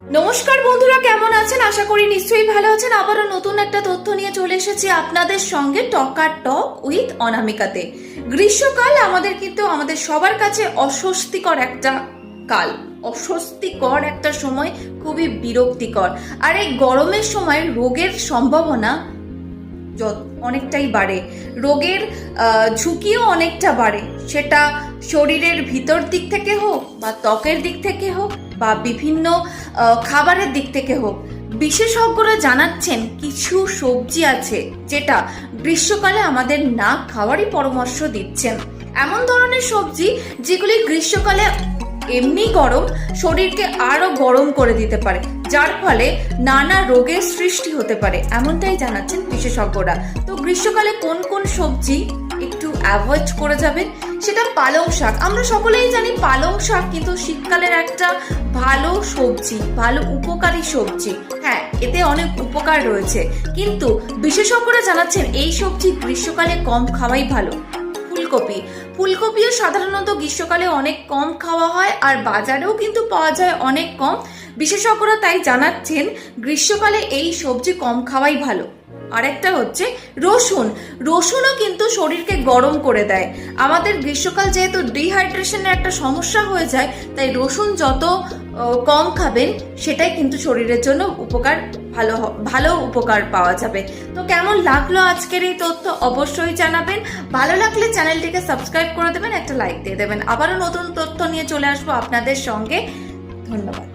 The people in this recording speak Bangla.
নমস্কার বন্ধুরা, কেমন আছেন? আশা করি নিশ্চয়ই ভালো আছেন। আবারও নতুন একটা তথ্য নিয়ে চলে এসেছি আপনাদের সঙ্গে টকার টক উইথ অনামিকাতে। গ্রীষ্মকাল আমাদের সবার কাছে অস্বস্তিকর একটা কাল, অস্বস্তিকর একটা সময়, খুবই বিরক্তিকর। আর এই গরমের সময় রোগের সম্ভাবনা অনেকটাই বাড়ে, রোগের ঝুঁকিও অনেকটা বাড়ে। সেটা শরীরের ভিতর দিক থেকে হোক বা ত্বকের দিক থেকে হোক বা বিভিন্ন খাবারের দিক থেকে হোক। বিশেষজ্ঞরা জানাচ্ছেন কিছু সবজি আছে যেটা গ্রীষ্মকালে আমাদের না খাওয়ারই পরামর্শ দিচ্ছেন। এমন ধরনের সবজি যেগুলি গ্রীষ্মকালে এমনি গরম শরীরকে আরো গরম করে দিতে পারে, যার ফলে নানা রোগের সৃষ্টি হতে পারে, এমনটাই জানাচ্ছেন বিশেষজ্ঞরা। তো গ্রীষ্মকালে কোন কোন সবজি একটু অ্যাভয়েড করে যাবেন, সেটা পালং শাক। আমরা সকলেই জানি পালং শাক কিন্তু শীতকালের একটা ভালো সবজি, ভালো উপকারী সবজি। হ্যাঁ, এতে অনেক উপকার রয়েছে, কিন্তু বিশেষজ্ঞরা জানাচ্ছেন এই সবজি গ্রীষ্মকালে কম খাওয়াই ভালো। ফুলকপিও সাধারণত গ্রীষ্মকালে অনেক কম খাওয়া হয়, আর বাজারেও কিন্তু পাওয়া যায় অনেক কম। বিশেষজ্ঞরা তাই জানাচ্ছেন গ্রীষ্মকালে এই সবজি কম খাওয়াই ভালো। আরেকটা হচ্ছে রসুনও কিন্তু শরীরকে গরম করে দেয়। আমাদের গ্রীষ্মকাল যেহেতু ডিহাইড্রেশনের একটা সমস্যা হয়ে যায়, তাই রসুন যত কম খাবেন সেটাই কিন্তু শরীরের জন্য ভালো উপকার পাওয়া যাবে। তো কেমন লাগলো আজকের এই তথ্য অবশ্যই জানাবেন। ভালো লাগলে চ্যানেলটিকে সাবস্ক্রাইব করে দেবেন, একটা লাইক দিয়ে দেবেন। আবারও নতুন তথ্য নিয়ে চলে আসবো আপনাদের সঙ্গে। ধন্যবাদ।